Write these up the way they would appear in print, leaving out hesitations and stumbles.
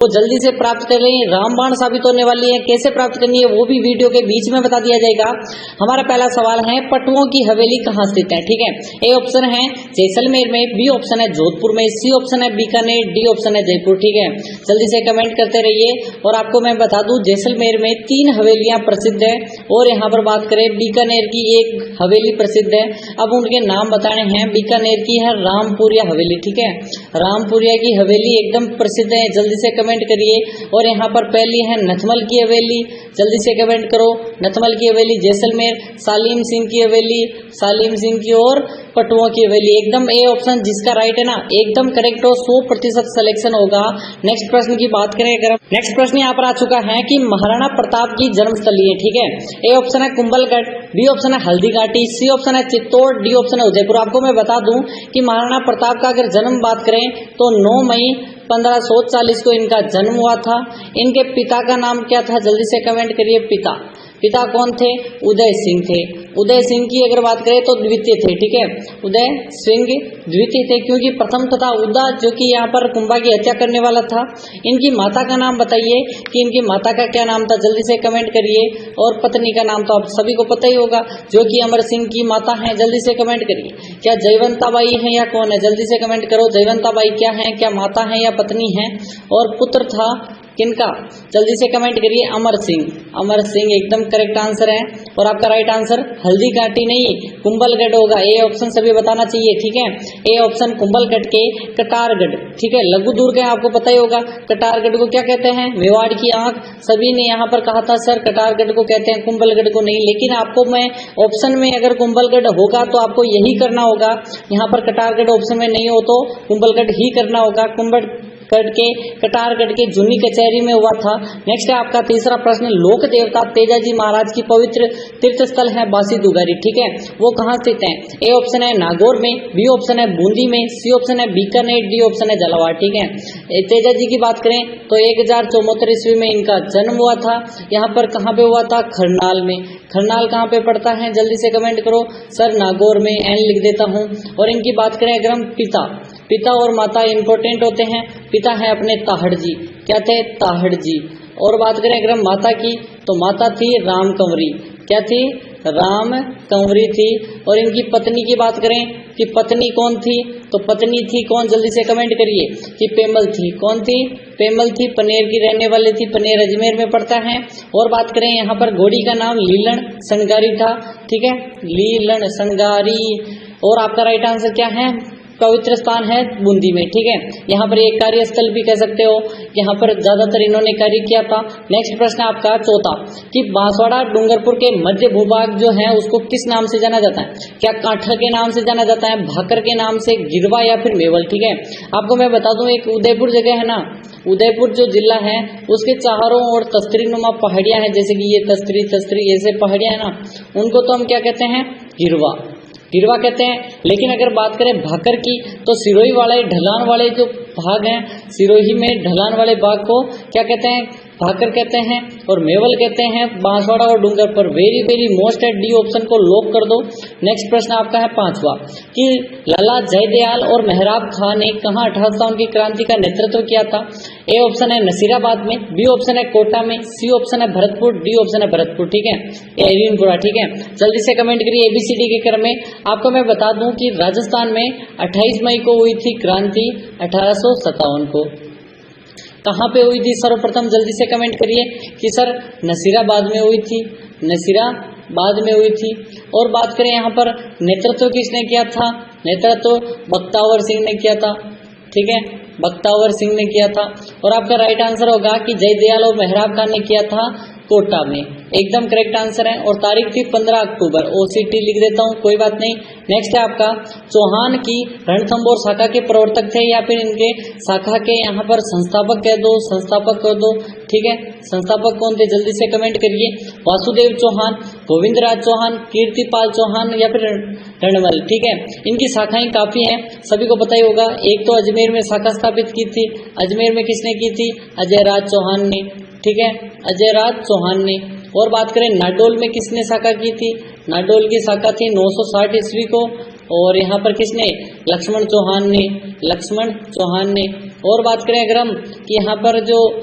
वो जल्दी से प्राप्त कर लें। रामबाण साबित होने वाली है, कैसे प्राप्त करनी है वो भी वीडियो के बीच में बता दिया जाएगा। हमारा पहला सवाल है पटुओं की हवेली कहाँ स्थित है, ठीक है। ए ऑप्शन है जैसलमेर में, बी ऑप्शन है जोधपुर में, सी ऑप्शन है बीकानेर, डी ऑप्शन है जयपुर, ठीक है। जल्दी से कमेंट करते रहिए। और आपको मैं बता दूं जैसलमेर में 3 हवेलियां प्रसिद्ध है और यहाँ पर बात करें बीकानेर की एक हवेली प्रसिद्ध है। अब उनके नाम बताने हैं। बीकानेर की है रामपुरिया हवेली, ठीक है। रामपुरिया की हवेली एकदम प्रसिद्ध है, जल्दी से कमेंट करिए। और यहाँ पर पहली है नथमल की हवेली, जल्दी से कमेंट करो। नथमल की हवेली जैसलमेर, सालीम सिंह की हवेली, सालीम सिंह की, और पटुओं की हवेली। एकदम ए ऑप्शन जिसका राइट है ना एकदम करेक्ट हो, 100% सिलेक्शन होगा। नेक्स्ट प्रश्न की बात करें अगर, नेक्स्ट प्रश्न यहाँ पर आ चुका है कि महाराणा प्रताप की जन्मस्थली है, ठीक है। ए ऑप्शन है कुंभलगढ़, बी ऑप्शन है हल्दीघाटी, सी ऑप्शन है चित्तौड़, डी ऑप्शन है उदयपुर। आपको मैं बता दूं कि महाराणा प्रताप का अगर जन्म बात करें तो 9 मई 1540 को इनका जन्म हुआ था। इनके पिता का नाम क्या था, जल्दी से कमेंट करिए। पिता कौन थे, उदय सिंह थे। उदय सिंह की अगर बात करें तो द्वितीय थे, ठीक है। उदय सिंह द्वितीय थे क्योंकि प्रथम तथा उदा जो कि यहाँ पर कुंभा की हत्या करने वाला था। इनकी माता का नाम बताइए कि इनकी माता का क्या नाम था, जल्दी से कमेंट करिए। और पत्नी का नाम तो आप सभी को पता ही होगा, जो कि अमर सिंह की माता है। जल्दी से कमेंट करिए, क्या जयवंताबाई है या कौन है, जल्दी से कमेंट करो। जयवंताबाई क्या है, क्या माता है या पत्नी है। और पुत्र था किनका, जल्दी से कमेंट करिए। अमर सिंह, अमर सिंह एकदम करेक्ट आंसर है। और आपका राइट आंसर हल्दीघाटी नहीं कुंभलगढ़ होगा। ए ऑप्शन सभी बताना चाहिए, ठीक है। ए ऑप्शन कुंभलगढ़ के कटारगढ़, ठीक है। लघु दुर्ग है, आपको पता ही होगा। कटारगढ़ को क्या कहते हैं, मेवाड़ की आंख। सभी ने यहाँ पर कहा था सर कटारगढ़ को कहते हैं, कुंभलगढ़ को नहीं। लेकिन आपको मैं ऑप्शन में अगर कुंभलगढ़ होगा तो आपको यही करना होगा। यहाँ पर कटारगढ़ ऑप्शन में नहीं हो तो कुंभलगढ़ ही करना होगा। कटारगढ़ के जूनी कचहरी में हुआ था। नेक्स्ट है आपका तीसरा प्रश्न, लोक देवता तेजाजी महाराज की पवित्र तीर्थ स्थल है बासी दुगारी, ठीक है। वो कहाँ स्थित है। ए ऑप्शन है नागौर में, बी ऑप्शन है बूंदी में, सी ऑप्शन है बीकानेर, डी ऑप्शन है झालावाड़, ठीक है। तेजाजी की बात करें तो 1074 ईस्वी में इनका जन्म हुआ था। यहाँ पर कहाँ पे हुआ था, खरनाल में। खरनाल कहाँ पे पड़ता है, जल्दी से कमेंट करो। सर नागौर में, एन लिख देता हूँ। और इनकी बात करें अगर हम पिता और माता इंपॉर्टेंट होते हैं। पिता है अपने ताहड़ जी, क्या थे, ताहड़ जी। और बात करें अगर हम माता की तो माता थी राम कंवरी, क्या थी, राम कंवरी थी। और इनकी पत्नी की बात करें कि पत्नी कौन थी, तो पत्नी थी कौन, जल्दी से कमेंट करिए कि पेमल थी। कौन थी, पेमल थी, पनेर की रहने वाली थी। पनेर अजमेर में पड़ता है। और बात करें यहाँ पर घोड़ी का नाम लीलन संगारी था, ठीक है, लीलन संगारी। और आपका राइट आंसर क्या है, पवित्र स्थान है बूंदी में, ठीक है। यहाँ पर एक कार्यस्थल भी कह सकते हो, यहाँ पर ज्यादातर इन्होंने कार्य किया था। नेक्स्ट प्रश्न आपका चौथा कि बांसवाड़ा डूंगरपुर के मध्य भूभाग जो है उसको किस नाम से जाना जाता है, क्या काठर के नाम से जाना जाता है, भाकर के नाम से, गिरवा या फिर मेवल, ठीक है। आपको मैं बता दूं एक उदयपुर जगह है ना, उदयपुर जो जिला है उसके चारों ओर तस्तरी नुमा पहाड़ियां हैं, जैसे कि ये तस्तरी ऐसे पहाड़ियां है ना, उनको तो हम क्या कहते हैं, गिरवा कहते हैं। लेकिन अगर बात करें भाकर की तो सिरोही वाले ढलान वाले जो भाग हैं, सिरोही में ढलान वाले भाग को क्या कहते हैं, भाकर कहते हैं। और मेवल कहते हैं बांसवाड़ा और डूंगरपुर। वेरी मोस्ट है, डी ऑप्शन को लॉक कर दो। नेक्स्ट प्रश्न आपका है पांचवा कि लाला जयदयाल और मेहराब खां ने कहाँ 1857 की क्रांति का नेतृत्व किया था। ए ऑप्शन है नसीराबाद में, बी ऑप्शन है कोटा में, सी ऑप्शन है भरतपुर, डी ऑप्शन है भरतपुर, ठीक है, एरिनपुरा, ठीक है। जल्दी से कमेंट करिए ABCD के क्रम में। आपको मैं बता दूं कि राजस्थान में 28 मई को हुई थी क्रांति 1857 को। कहाँ पे हुई थी सर्वप्रथम, जल्दी से कमेंट करिए कि सर नसीराबाद में हुई थी, नसीराबाद में हुई थी। और बात करें यहाँ पर नेतृत्व किसने किया था, नेतृत्व बख्तावर सिंह ने किया था, ठीक है, बख्तावर सिंह ने किया था। और आपका राइट आंसर होगा कि जयदयाल और मेहराब खान ने किया था कोटा में, एकदम करेक्ट आंसर है। और तारीख थी 15 अक्टूबर, OCT लिख देता हूँ, कोई बात नहीं। नेक्स्ट है आपका चौहान की रणथंभौर शाखा के प्रवर्तक थे या फिर इनके शाखा के यहाँ पर संस्थापक कह दो, संस्थापक कह दो, ठीक है। संस्थापक कौन थे, जल्दी से कमेंट करिए। वासुदेव चौहान, गोविंदराज चौहान, कीर्तिपाल चौहान या फिर रणमल, ठीक है। इनकी शाखाएं काफी हैं, सभी को पता ही होगा। एक तो अजमेर में शाखा स्थापित की थी, अजमेर में किसने की थी, अजयराज चौहान ने, ठीक है, अजयराज चौहान ने। और बात करें नाडोल में किसने शाखा की थी, नाडोल की शाखा थी 960 ईस्वी को। और यहाँ पर किसने, लक्ष्मण चौहान ने। और बात करें अगर हम कि यहाँ पर जो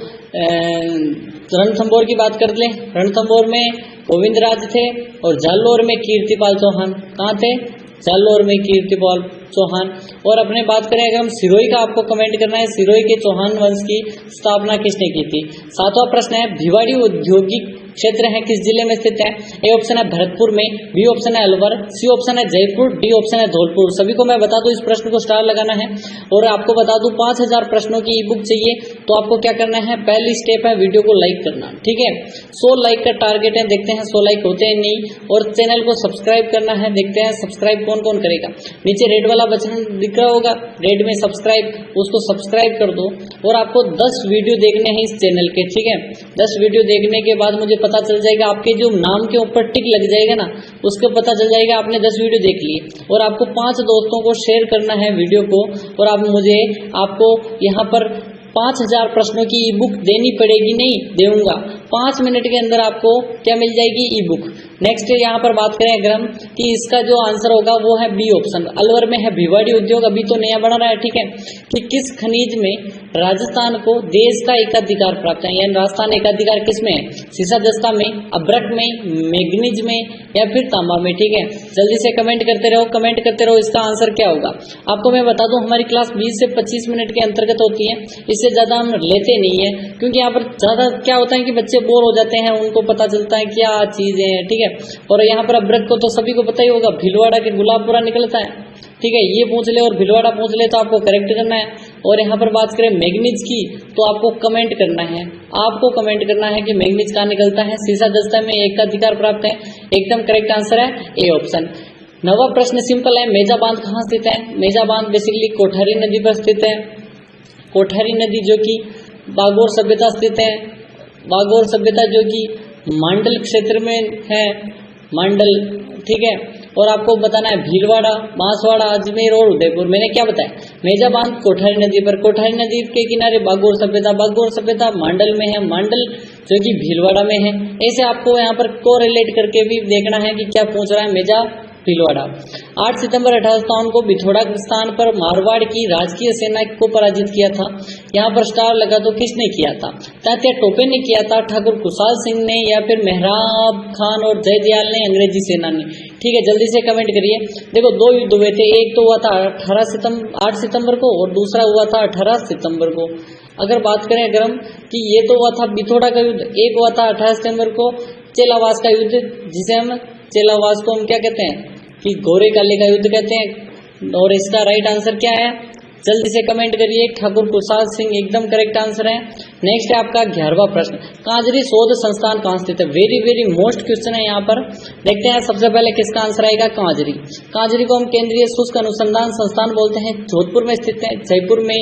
रणथंभौर की बात कर लें, रणथंभौर में गोविंदराज थे और जालोर में कीर्तिपाल चौहान। कहाँ थे? जालोर में कीर्तिपाल चौहान। और अपने बात करें अगर हम सिरोही का, आपको कमेंट करना है सिरोही के चौहान वंश की स्थापना किसने की थी। सातवां प्रश्न है भिवाड़ी औद्योगिक क्षेत्र है किस जिले में स्थित है। ए ऑप्शन है भरतपुर में, बी ऑप्शन है अलवर, सी ऑप्शन है जयपुर, डी ऑप्शन है धौलपुर। सभी को मैं बता दूं इस प्रश्न को स्टार लगाना है। और आपको बता दूं 5000 प्रश्नों की ई बुक चाहिए तो आपको क्या करना है, पहली स्टेप है वीडियो को लाइक करना, ठीक है। 100 लाइक का टारगेट है, देखते हैं 100 लाइक होते हैं नहीं। और चैनल को सब्सक्राइब करना है, देखते हैं सब्सक्राइब कौन कौन करेगा। नीचे रेड वाला बटन दिख रहा होगा, रेड में सब्सक्राइब, उसको सब्सक्राइब कर दो। और आपको 10 वीडियो देखने हैं इस चैनल के, ठीक है। 10 वीडियो देखने के बाद मुझे पता चल जाएगा, आपके जो नाम के ऊपर टिक लग जाएगा ना, उसको पता चल जाएगा आपने 10 वीडियो देख लिए। और आपको 5 दोस्तों को शेयर करना है वीडियो को। और आपको यहाँ पर 5000 प्रश्नों की ई बुक देनी पड़ेगी, नहीं दूंगा। 5 मिनट के अंदर आपको क्या मिल जाएगी, ई बुक। नेक्स्ट यहाँ पर बात करें अगर हम कि इसका जो आंसर होगा वो है बी ऑप्शन, अलवर में है भिवाड़ी उद्योग, अभी तो नया बन रहा है, ठीक है। कि किस खनिज में राजस्थान को देश का एकाधिकार प्राप्त है, यानी राजस्थान एकाधिकार किस में है, सीसा जस्ता में, अभ्रक में, मैग्नीज में या फिर तांबा में, ठीक है। जल्दी से कमेंट करते रहो इसका आंसर क्या होगा। आपको मैं बता दूं हमारी क्लास 20 से 25 मिनट के अंतर्गत होती है, इससे ज्यादा हम लेते नहीं है, क्योंकि यहाँ पर ज्यादा क्या होता है कि बच्चे बोर हो जाते हैं, उनको पता चलता है क्या चीजें हैं, ठीक है। और यहाँ पर अभ्रक को तो सभी को पता ही होगा, भीलवाड़ा के गुलाबपुरा निकलता है, ठीक है। ये पूछ ले और भीलवाड़ा पूछ ले तो आपको करेक्ट करना है। और यहाँ पर बात करें मैग्नीज की तो आपको कमेंट करना है, कि मैग्नीज कहाँ निकलता है, सीसा जस्ता में एकाधिकार प्राप्त है। एकदम करेक्ट आंसर है ए ऑप्शन। 9वां प्रश्न सिंपल है, मेजा बांध कहाँ स्थित है। मेजा बांध बेसिकली कोठारी नदी पर स्थित है। कोठारी नदी जो कि बागोर सभ्यता स्थित है, बागोर सभ्यता जो कि मांडल क्षेत्र में है, मांडल, ठीक है। और आपको बताना है भीलवाड़ा, बांसवाड़ा, अजमेर और उदयपुर। मैंने क्या बताया, मेजा बांध कोठारी नदी पर, कोठारी नदी के किनारे बागोर सभ्यता मांडल में है, मांडल जो कि भीलवाड़ा में है। ऐसे आपको यहाँ पर कोरिलेट करके भी देखना है कि क्या पूछ रहा है मेजा भीलवाड़ा। 8 सितंबर 1857 को बिथोड़ा स्थान पर मारवाड़ की राजकीय सेना को पराजित किया था। यहाँ पर स्टार लगा तो किसने किया था, तात्या टोपे ने किया था, ठाकुर खुशहाल सिंह ने, या फिर मेहराब खान और जयदयाल ने, अंग्रेजी सेना ने, ठीक है। जल्दी से कमेंट करिए। देखो 2 युद्ध हुए थे, एक तो हुआ था 8 सितंबर को और दूसरा हुआ था 18 सितंबर को। अगर बात करें अगर हम कि ये तो हुआ था बिथोड़ा का युद्ध, एक हुआ था 18 सितंबर को चेलावास का युद्ध, जिसे हम चेलावास को हम क्या कहते हैं कि गोरे काले का युद्ध कहते हैं। और इसका राइट आंसर क्या है, जल्दी से कमेंट करिए। ठाकुर खुशहाल सिंह एकदम करेक्ट आंसर है। नेक्स्ट है आपका 11वां प्रश्न, कांजरी शोध संस्थान कहाँ स्थित है। वेरी मोस्ट क्वेश्चन है यहाँ पर। देखते हैं सबसे पहले किसका आंसर आएगा, कांजरी। कांजरी को हम केंद्रीय शुष्क अनुसंधान संस्थान बोलते हैं, जोधपुर में स्थित है, जयपुर में,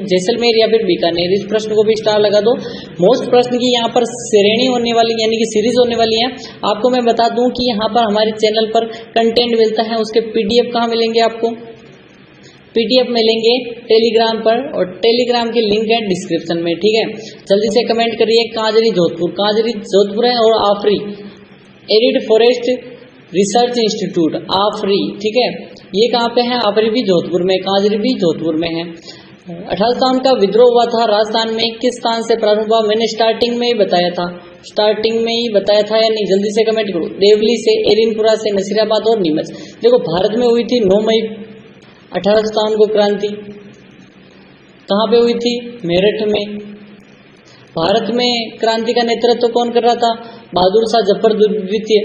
जैसलमेर या फिर बीकानेर। इस प्रश्न को भी स्टार लगा दो। मोस्ट प्रश्न की यहाँ पर श्रेणी होने वाली, यानी कि सीरीज होने वाली है। आपको मैं बता दूं कि यहाँ पर हमारे चैनल पर कंटेंट मिलता है, उसके पीडीएफ कहाँ मिलेंगे आपको, पीडीएफ मिलेंगे टेलीग्राम पर, और टेलीग्राम की लिंक है डिस्क्रिप्शन में, ठीक है। जल्दी से कमेंट करिए। कांजरी जोधपुर है। और आफरी एरिड फॉरेस्ट रिसर्च इंस्टीट्यूट, आफरी, ठीक है, ये कहाँ पे है, आफरी भी जोधपुर में, कांजरी भी जोधपुर में है। 1857 का विद्रोह हुआ था राजस्थान में, किस स्थान से प्रारंभ हुआ। मैंने स्टार्टिंग में ही बताया था या नहीं, जल्दी से कमेंट करो। देवली से, एरिनपुरा से, नसीराबाद और नीमच। देखो भारत में हुई थी 9 मई 1857 को क्रांति। कहाँ पे हुई थी, मेरठ में। भारत में क्रांति का नेतृत्व कौन कर रहा था, बहादुर शाह जफर द्वितीय,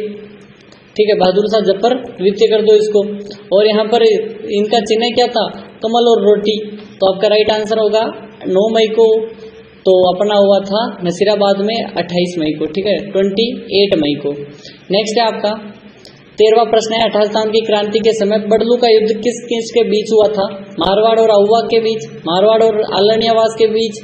ठीक है, बहादुर शाह जफर द्वितीय कर दो इसको। और यहाँ पर इनका चिन्ह क्या था, कमल और रोटी। तो आपका राइट आंसर होगा 9 मई को तो अपना हुआ था नसीराबाद में 28 मई को, ठीक है, 28 मई को। नेक्स्ट है आपका 13वां प्रश्न है, 1857 की क्रांति के समय बडलू का युद्ध किस के बीच हुआ था। मारवाड़ और आहुआ के बीच, मारवाड़ और आलनियावास के बीच,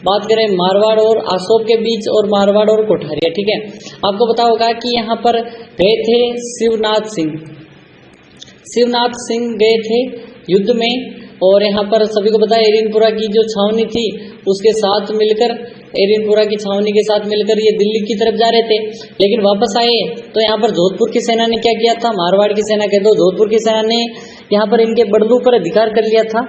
बात करें मारवाड़ और आसोब के बीच, और मारवाड़ और कोठारिया, ठीक है। आपको पता होगा कि यहाँ पर गए थे शिवनाथ सिंह गए थे युद्ध में। और यहाँ पर सभी को पता है एरिनपुरा की जो छावनी थी उसके साथ मिलकर, एरिनपुरा की छावनी के साथ मिलकर ये दिल्ली की तरफ जा रहे थे, लेकिन वापस आए तो यहाँ पर जोधपुर की सेना ने क्या किया था, मारवाड़ की सेना कह दो, जोधपुर की सेना ने यहाँ पर इनके बड़लू पर अधिकार कर लिया था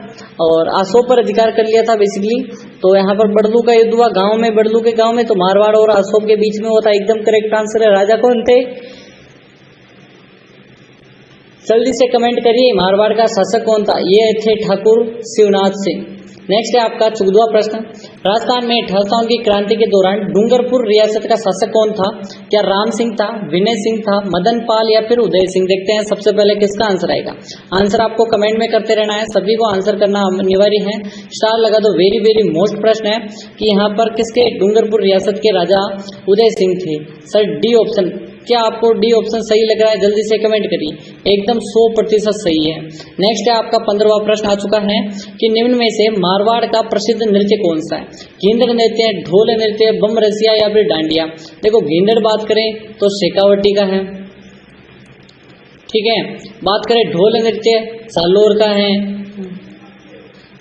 और आसोब पर अधिकार कर लिया था बेसिकली। तो यहाँ पर बड़लू का युद्ध हुआ गांव में, बड़लू के गांव में, तो मारवाड़ और आसोब के बीच में होता। एकदम करेक्ट आंसर है। राजा कौन थे? जल्दी से कमेंट करिए, मारवाड़ का शासक कौन था? ये थे ठाकुर शिवनाथ सिंह। नेक्स्ट है आपका 14वां प्रश्न, राजस्थान में 1857 की क्रांति के दौरान डूंगरपुर रियासत का शासक कौन था? क्या राम सिंह था, विनय सिंह था, मदन पाल या फिर उदय सिंह? देखते हैं सबसे पहले किसका आंसर आएगा। आंसर आपको कमेंट में करते रहना है, सभी को आंसर करना अनिवार्य है। स्टार लगा दो। वेरी वेरी मोस्ट प्रश्न है कि यहाँ पर किसके डूंगरपुर रियासत के राजा उदय सिंह थे। सर डी ऑप्शन, क्या आपको डी ऑप्शन सही लग रहा है? जल्दी से कमेंट करिए, एकदम 100% सही है। नेक्स्ट है आपका 15वां प्रश्न आ चुका है कि निम्न में से मारवाड़ का प्रसिद्ध नृत्य कौन सा है? गींदड़ नृत्य, ढोल नृत्य, बम रसिया या फिर डांडिया? देखो गींदड़ बात करें तो शेखावटी का है, ठीक है। बात करें ढोल नृत्य जालोर का है।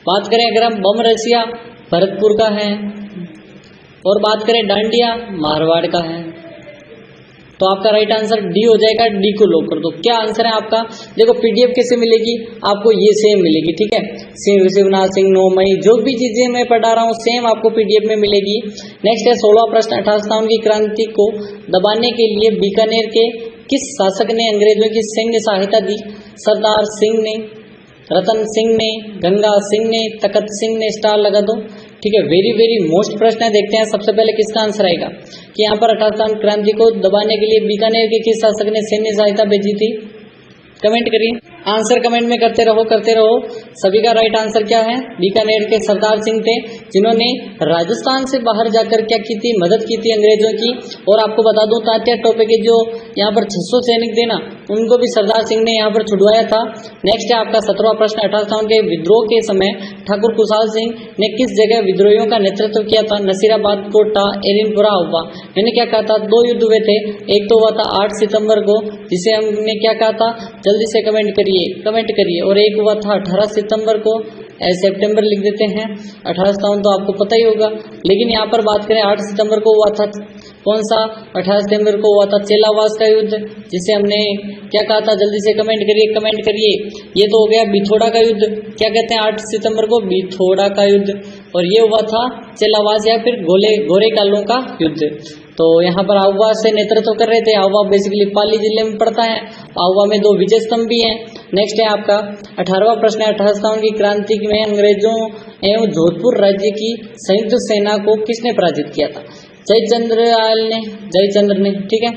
बात करें अगर हम बम रसिया भरतपुर का है और बात करें डांडिया मारवाड़ का है। तो आपका राइट आंसर डी हो जाएगा। डी को लॉक कर दो। क्या आंसर है आपका? देखो पीडीएफ कैसे मिलेगी आपको? ये सेम मिलेगी, ठीक है। शिवनाथ सिंह, 9 मई, जो भी चीजें मैं पढ़ा रहा हूँ सेम आपको पीडीएफ में मिलेगी। नेक्स्ट है 16वां प्रश्न, 1857 की क्रांति को दबाने के लिए बीकानेर के किस शासक ने अंग्रेजों की सैन्य सहायता दी? सरदार सिंह ने, रतन सिंह ने, गंगा सिंह ने, तखत सिंह ने? स्टार लगा दो, ठीक है। वेरी वेरी मोस्ट प्रश्न है। देखते हैं सबसे पहले किसका आंसर आएगा कि यहाँ पर 1857 क्रांति को दबाने के लिए बीकानेर के किस शासक ने सैन्य सहायता भेजी थी? कमेंट करिए, आंसर कमेंट में करते रहो करते रहो। सभी का राइट आंसर क्या है? बीकानेर के सरदार सिंह थे, जिन्होंने राजस्थान से बाहर जाकर क्या की थी? मदद की थी अंग्रेजों की। और आपको बता दूं तात्या टोपे के जो यहाँ पर 600 सैनिक थे ना, उनको भी सरदार सिंह ने यहाँ पर छुड़वाया था। नेक्स्ट है आपका 17वां प्रश्न, 1857 के विद्रोह के समय ठाकुर कुशाल सिंह ने किस जगह विद्रोहियों का नेतृत्व किया था? नसीराबाद, कोटा, एरिनपुरा, हुआ। मैंने क्या कहा था? 2 युद्ध हुए थे। एक तो हुआ था 8 सितंबर को, जिसे हमने क्या कहा था? जल्दी से कमेंट करिए। और एक हुआ था 18 सितंबर को, सितंबर लिख देते हैं। 1857 तो आपको पता ही होगा, लेकिन यहाँ पर बात करें 8 सितंबर को हुआ था कौन सा? 18 सितंबर को हुआ था चेलावास का युद्ध, जिसे हमने क्या कहा था? जल्दी से कमेंट करिए। ये तो हो गया बिथोड़ा का युद्ध। क्या कहते हैं 8 सितंबर को? बिथोड़ा का युद्ध। और ये हुआ था चेलावास या फिर गोरेकालों का युद्ध। तो यहाँ पर आहुआ से नेतृत्व कर रहे थे। आहुआ बेसिकली पाली जिले में पड़ता है। आहुआ में 2 विजय स्तंभ भी हैं। नेक्स्ट है आपका 18वां प्रश्न, 1857 की क्रांति में अंग्रेजों एवं जोधपुर राज्य की संयुक्त सेना को किसने पराजित किया था? जयचंद्र ने, ठीक है।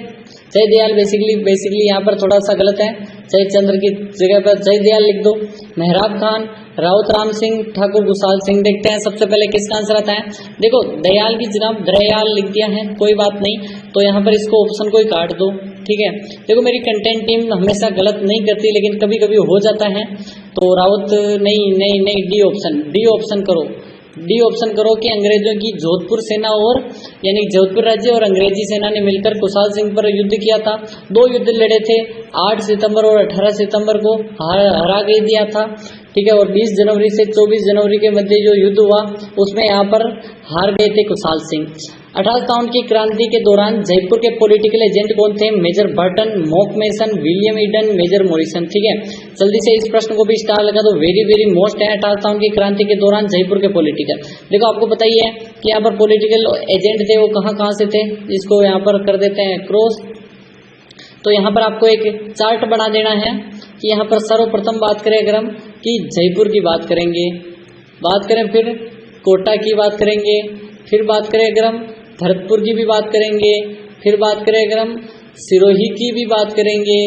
जयदयाल बेसिकली यहाँ पर थोड़ा सा गलत है। जयचंद्र की जगह पर जयदयाल लिख दो। मेहराब खान, राउत राम सिंह, ठाकुर कुशाल सिंह। देखते हैं सबसे पहले किसका आंसर आता है। देखो दयाल की जगह दयाल लिख दिया है, कोई बात नहीं। तो यहाँ पर इसको ऑप्शन को ही काट दो, ठीक है। देखो मेरी कंटेंट टीम हमेशा गलत नहीं करती, लेकिन कभी कभी हो जाता है। तो राउत नहीं, डी ऑप्शन करो। डी ऑप्शन करो कि अंग्रेजों की जोधपुर सेना और यानी जोधपुर राज्य और अंग्रेजी सेना ने मिलकर कुशाल सिंह पर युद्ध किया था। 2 युद्ध लड़े थे, 8 सितंबर और 18 सितंबर को हरा के दिया था, ठीक है। और 20 जनवरी से 24 जनवरी के मध्य जो युद्ध हुआ उसमें यहाँ पर हार गए थे कुशाल सिंह। 1857 की क्रांति के दौरान जयपुर के पॉलिटिकल एजेंट कौन थे? Major Burton, Monck Mason, William Eden, major Morrison, ठीक है। जल्दी से इस प्रश्न को भी स्टार लगा दो। वेरी वेरी मोस्ट है। 1857 की क्रांति के दौरान जयपुर के पॉलिटिकल, देखो आपको पता ही है कि यहाँ पर पॉलिटिकल एजेंट थे, वो कहाँ से थे? इसको यहाँ पर कर देते हैं क्रॉस। तो यहाँ पर आपको एक चार्ट बना देना है कि यहाँ पर सर्वप्रथम बात करें अगर हम कि जयपुर की बात करेंगे, बात करें फिर कोटा की बात करेंगे, फिर बात करें अगर हम भरतपुर की भी बात करेंगे, फिर बात करें अगर हम सिरोही की भी बात करेंगे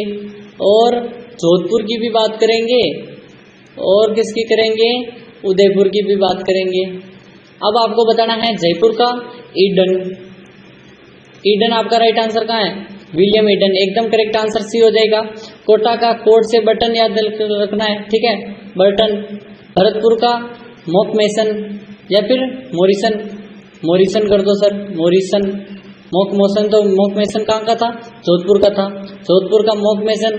और जोधपुर की भी बात करेंगे और किसकी करेंगे? उदयपुर की भी बात करेंगे। अब आपको बताना है जयपुर का ईडन आपका राइट आंसर कहाँ है? विलियम ईडन, एकदम करेक्ट आंसर सी हो जाएगा। कोटा का कोट से बटन याद रखना है, ठीक है, बटन। भरतपुर का मॉकमेसन या फिर मॉरिसन कर दो सर, मॉरिसन। मॉकमेसन कहाँ का था? जोधपुर का था। जोधपुर का मॉकमेसन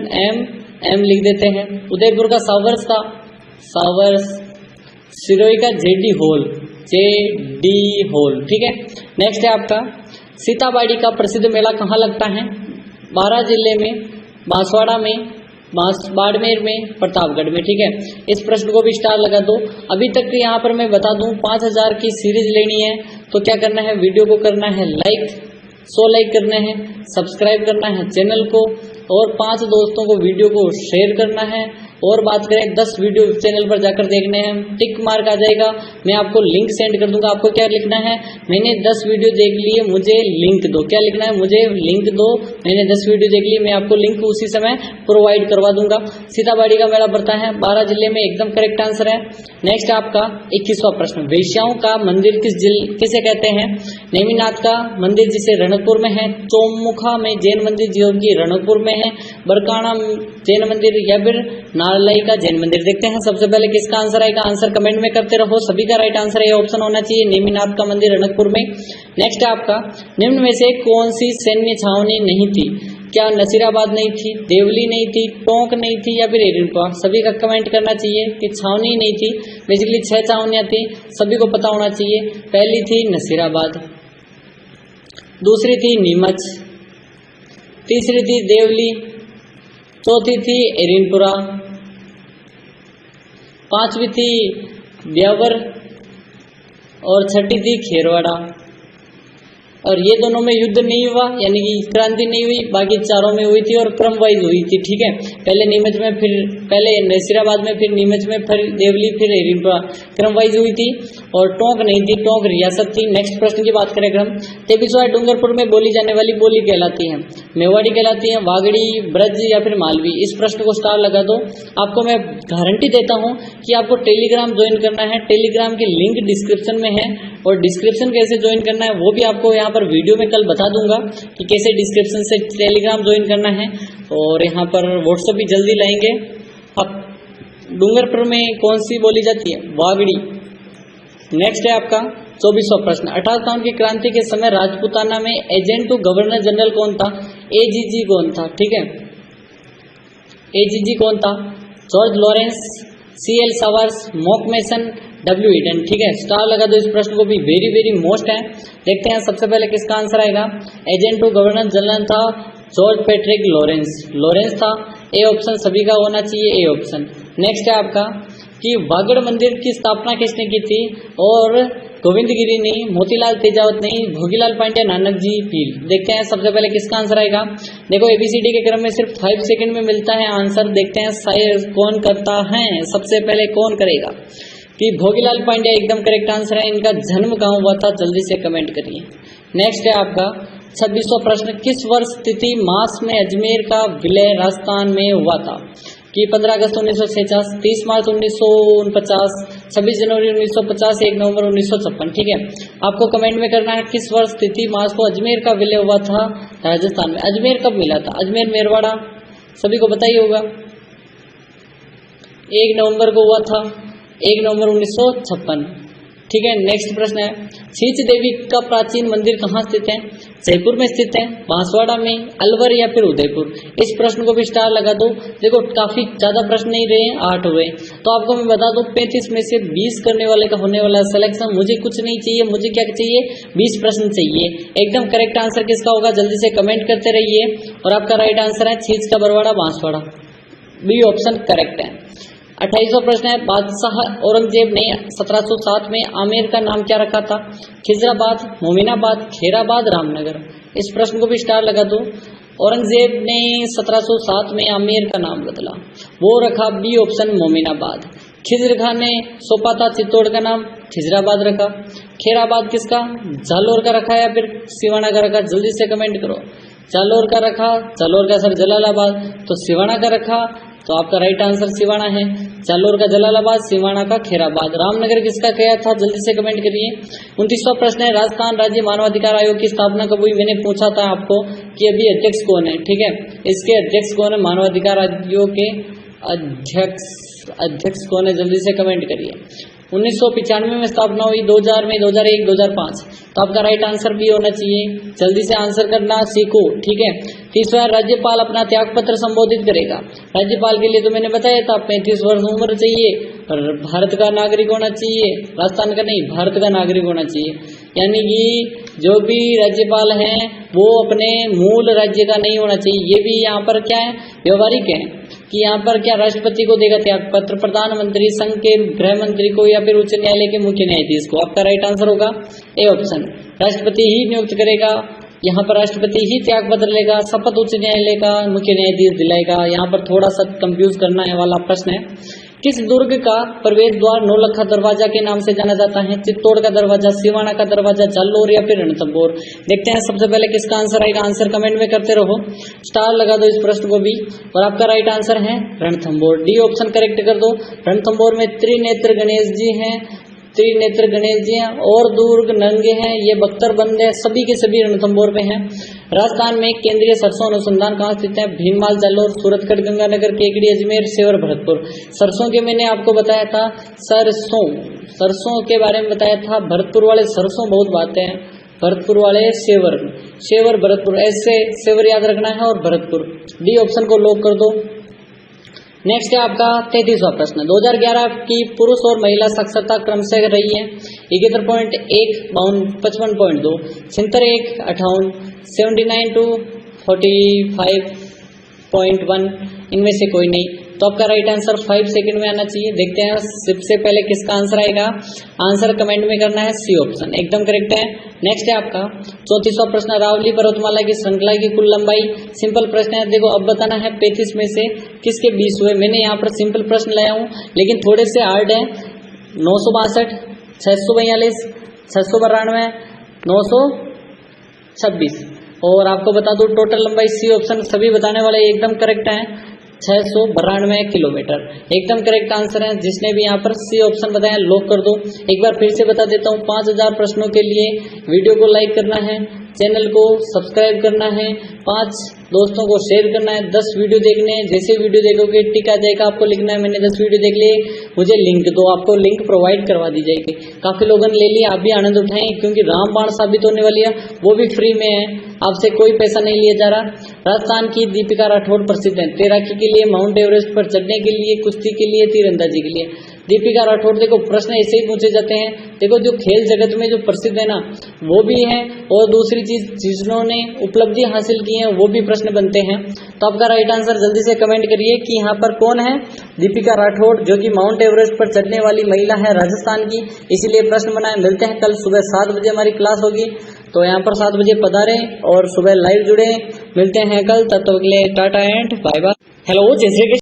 एम लिख देते हैं। उदयपुर का सावर्स था, सावर्स। सिरोही का जेडी होल, ठीक है। नेक्स्ट है आपका सीताबाड़ी का प्रसिद्ध मेला कहाँ लगता है? 12 जिले में, बांसवाड़ा में, बाड़मेर में, प्रतापगढ़ में। ठीक है, इस प्रश्न को भी स्टार लगा दो। अभी तक यहाँ पर मैं बता दूं 5000 की सीरीज लेनी है तो क्या करना है, वीडियो को करना है लाइक, 100 लाइक करने हैं, सब्सक्राइब करना है चैनल को और 5 दोस्तों को वीडियो को शेयर करना है। और बात करें 10 वीडियो चैनल पर जाकर देखने हैं, टिक मार्क आ जाएगा, मैं आपको लिंक सेंड कर दूंगा। आपको क्या लिखना है, मैंने 10 वीडियो देख लिए, मुझे लिंक दो। क्या लिखना है, मुझे लिंक दो, मैंने 10 वीडियो देख लिए, मैं आपको लिंक उसी समय प्रोवाइड करवा दूंगा। सीताबाड़ी का मेला पड़ता है 12 जिले में, एकदम करेक्ट आंसर है। नेक्स्ट आपका 21वां प्रश्न, वेश्याओं का मंदिर किसे कहते हैं? नेमिनाथ का मंदिर जिसे रणकपुर में है, चौमुखा में जैन मंदिर जो कि रणकपुर में है, बरकाना जैन मंदिर या फिर नारलाई का जैन मंदिर। देखते हैं सबसे पहले किसका आंसर आएगा, आंसर कमेंट में करते रहो, सभी का राइट आंसर ये ऑप्शन होना चाहिए, नेमिनाथ का मंदिर रणकपुर में। नेक्स्ट आपका, निम्न में से कौन सी सैन्य छावनी नहीं थी? क्या नसीराबाद नहीं थी, देवली नहीं थी, टोंक नहीं थी या फिर एरिनपुरा? सभी का कमेंट करना चाहिए कि छावनी नहीं थी। बेसिकली 6 छावनियां थी, सभी को पता होना चाहिए। पहली थी नसीराबाद, दूसरी थी नीमच, तीसरी थी देवली, चौथी थी एरिनपुरा, 5वीं थी ब्यावर और 6ठी थी खेरवाड़ा। और ये दोनों में युद्ध नहीं हुआ, यानी कि क्रांति नहीं हुई, बाकी चारों में हुई थी और क्रम वाइज हुई थी। ठीक है, पहले नीमच में, फिर पहले नसीराबाद में, फिर नीमच में, फिर देवली, फिर एरिनपुरा, क्रम वाइज हुई थी। और टोंक नहीं थी, टोंक रियासत थी। नेक्स्ट प्रश्न की बात करें हम, 23वां डूंगरपुर में बोली जाने वाली बोली कहलाती है? मेवाड़ी कहलाती है, वागड़ी, ब्रज या फिर मालवी? इस प्रश्न को स्टार लगा दो। आपको मैं गारंटी देता हूं कि आपको टेलीग्राम ज्वाइन करना है, टेलीग्राम की लिंक डिस्क्रिप्शन में है और डिस्क्रिप्शन कैसे ज्वाइन करना है वो भी आपको यहाँ पर वीडियो में कल बता दूंगा कि कैसे डिस्क्रिप्शन से टेलीग्राम ज्वाइन करना है। और यहाँ पर व्हाट्सएप भी जल्दी लाएंगे। अब डूंगरपुर में कौन सी बोली जाती है? वागड़ी। नेक्स्ट है आपका 24वां प्रश्न, 1857 की क्रांति के समय राजपूताना में एजेंट टू गवर्नर जनरल कौन था? एजीजी कौन था? ठीक है, एजीजी कौन था? George Lawrence, CL Showers, Monck Mason, W Eden. ठीक है, स्टार लगा दो। इस प्रश्न को भी वेरी वेरी मोस्ट है। देखते हैं सबसे पहले किसका आंसर आएगा। एजेंट टू गवर्नर जनरल था जॉर्ज पैट्रिक लॉरेंस था। ए ऑप्शन सभी का होना चाहिए, ए ऑप्शन। नेक्स्ट है आपका कि वागड़ मंदिर की स्थापना किसने की थी? और गोविंदगिरी नहीं, मोतीलाल तेजावत नहीं, भोगीलाल पांड्या, नानक जी पील। देखते हैं सबसे पहले किसका आंसर आएगा। देखो एबीसीडी के क्रम में सिर्फ 5 सेकंड में मिलता है आंसर। देखते हैं शायद कौन करता है, सबसे पहले कौन करेगा। कि भोगीलाल पांड्या एकदम करेक्ट आंसर है। इनका जन्म कहाँ हुआ था, जल्दी से कमेंट करिए। नेक्स्ट है आपका 26वां प्रश्न, किस वर्ष तिथि मास में अजमेर का विलय राजस्थान में हुआ था? कि 15 अगस्त 1946, 30 मार्च 1949, 26 जनवरी 1950, 1 नवंबर 1956। ठीक है, आपको कमेंट में करना है किस वर्ष तिथि मास को अजमेर का विलय हुआ था राजस्थान में। अजमेर कब मिला था? अजमेर मेरवाड़ा सभी को पता ही होगा, 1 नवंबर को हुआ था, 1 नवंबर 1956। ठीक है, नेक्स्ट प्रश्न है, शीच देवी का प्राचीन मंदिर कहाँ स्थित है? जयपुर में स्थित है, बांसवाड़ा में, अलवर या फिर उदयपुर? इस प्रश्न को भी स्टार लगा दो। देखो काफी ज्यादा प्रश्न नहीं रहे, 8 हुए। तो आपको मैं बता दूं 35 में से 20 करने वाले का होने वाला सिलेक्शन। मुझे कुछ नहीं चाहिए, मुझे क्या चाहिए, 20 प्रश्न चाहिए। एकदम करेक्ट आंसर किसका होगा, जल्दी से कमेंट करते रहिए। और आपका राइट आंसर है छीच का बरवाड़ा बांसवाड़ा, बी ऑप्शन करेक्ट है। 28वां प्रश्न है, बादशाह औरंगजेब ने 1707 में आमेर का नाम क्या रखा था? खिजराबाद, मोमिनाबाद, खेराबाद, रामनगर? इस प्रश्न को भी स्टार लगा दो। औरंगजेब ने 1707 में आमेर का नाम बदला, वो रखा बी ऑप्शन मोमिनाबाद। खिजर खान ने सौंपा था चित्तौड़ का नाम, खिजराबाद रखा। खेराबाद किसका, जालोर का रखा या फिर सिवाना का रखा? जल्दी से कमेंट करो। जालोर का रखा, जालोर का सर जलालाबाद, तो सिवाना का रखा, तो आपका राइट आंसर सिवाना है। जालोर का जलालाबाद, सिवाना का खेराबाद। रामनगर किसका किया था, जल्दी से कमेंट करिए। 29वां प्रश्न है, राजस्थान राज्य मानवाधिकार आयोग की स्थापना कब हुई? मैंने पूछा था आपको कि अभी अध्यक्ष कौन है। ठीक है, इसके अध्यक्ष कौन है, मानवाधिकार आयोग के अध्यक्ष कौन है, जल्दी से कमेंट करिए। 1995 में स्थापना हुई, 2000 में, 2001, 2005? तो आपका राइट आंसर भी होना चाहिए। जल्दी से आंसर करना सीखो। ठीक है, 30वां, राज्यपाल अपना त्याग पत्र संबोधित करेगा। राज्यपाल के लिए तो मैंने बताया था 35 वर्ष उम्र चाहिए और भारत का नागरिक होना चाहिए, राजस्थान का नहीं, भारत का नागरिक होना चाहिए। यानी कि जो भी राज्यपाल हैं वो अपने मूल राज्य का नहीं होना चाहिए। ये भी यहाँ पर क्या है, व्यवहारिक है। कि यहाँ पर क्या राष्ट्रपति को देगा त्याग पत्र, प्रधानमंत्री, संघ के गृह मंत्री को, या फिर उच्च न्यायालय के मुख्य न्यायाधीश को? आपका राइट आंसर होगा ए ऑप्शन, राष्ट्रपति ही नियुक्त करेगा। यहाँ पर राष्ट्रपति ही त्याग पत्र लेगा, शपथ उच्च न्यायालय का मुख्य न्यायाधीश दिलाएगा। यहाँ पर थोड़ा सा कंफ्यूज करना है वाला प्रश्न है। किस दुर्ग का प्रवेश द्वार नौलखा दरवाजा के नाम से जाना जाता है? चित्तौड़ का दरवाजा, सिवाना का दरवाजा, जालोर या फिर रणथंभौर? देखते हैं सबसे पहले किसका आंसर आएगा। आंसर कमेंट में करते रहो, स्टार लगा दो इस प्रश्न को भी। और आपका राइट आंसर है रणथंभौर, डी ऑप्शन करेक्ट कर दो। रणथंभौर में त्रिनेत्र गणेश जी हैं, त्रिनेत्र गणेश जी हैं, और दुर्ग नंगे हैं, ये बख्तरबंद है, सभी के सभी रणथंभौर में हैं। राजस्थान में केंद्रीय सरसों अनुसंधान कहाँ स्थित है? भीनमाल, जालोर, सूरतगढ़, गंगानगर, केकड़ी, अजमेर, सेवर, भरतपुर। सरसों के मैंने आपको बताया था, सरसों के बारे में बताया था। भरतपुर वाले सरसों बहुत बातें हैं, भरतपुर वाले सेवर भरतपुर, ऐसे सेवर याद रखना है और भरतपुर। डी ऑप्शन को लॉक कर दो। नेक्स्ट है आपका 33वां प्रश्न। 2011 की पुरुष और महिला साक्षरता क्रमशः रही है 71.1, 55.2, 76, 58, 79 to 45.1, इनमें से कोई नहीं। तो आपका राइट आंसर 5 सेकंड में आना चाहिए। देखते हैं सबसे पहले किसका आंसर आएगा। आंसर कमेंट में करना है, सी ऑप्शन एकदम करेक्ट है। नेक्स्ट है आपका 34वां प्रश्न। अरावली पर्वतमाला की श्रृंखला की कुल लंबाई? सिंपल प्रश्न है, देखो अब बताना है 35 में से किसके 20 हुए। मैंने यहाँ पर सिंपल प्रश्न लाया हूँ, लेकिन थोड़े से हार्ड है। 962, 642, 692, 926। और आपको बता दूं टोटल लंबाई, सी ऑप्शन सभी बताने वाले एकदम करेक्ट है, 692 किलोमीटर एकदम करेक्ट आंसर है। जिसने भी यहाँ पर सी ऑप्शन बताया लॉक कर दो। एक बार फिर से बता देता हूँ, 5000 प्रश्नों के लिए वीडियो को लाइक करना है, चैनल को सब्सक्राइब करना है, 5 दोस्तों को शेयर करना है, 10 वीडियो देखने हैं। जैसे वीडियो देखोगे टिक आ जाएगा, आपको लिखना है मैंने 10 वीडियो देख लिए, मुझे लिंक दो, आपको लिंक प्रोवाइड करवा दी जाएगी। काफी लोगों ने ले लिया, आप भी आनंद उठाएं, क्योंकि रामबाण साबित होने वाली है, वो भी फ्री में है, आपसे कोई पैसा नहीं लिया जा रहा। राजस्थान की दीपिका राठौड़ प्रसिद्ध है तैराकी के लिए, माउंट एवरेस्ट पर चढ़ने के लिए, कुश्ती के लिए, तीरंदाजी के लिए। दीपिका राठौड़, देखो प्रश्न ऐसे ही पूछे जाते हैं। देखो जो खेल जगत में जो प्रसिद्ध है ना, वो भी है, और दूसरी चीज जिन्होंने उपलब्धि हासिल की है वो भी प्रश्न बनते हैं। तो आपका राइट आंसर जल्दी से कमेंट करिए कि यहाँ पर कौन है। दीपिका राठौड़, जो कि माउंट एवरेस्ट पर चढ़ने वाली महिला है राजस्थान की, इसीलिए प्रश्न बना है। मिलते हैं कल सुबह 7 बजे, हमारी क्लास होगी, तो यहाँ पर 7 बजे पधारें और सुबह लाइव जुड़े। मिलते हैं कल, तब तक के लिए tata and bye bye. Hello, जय श्री कृष्ण।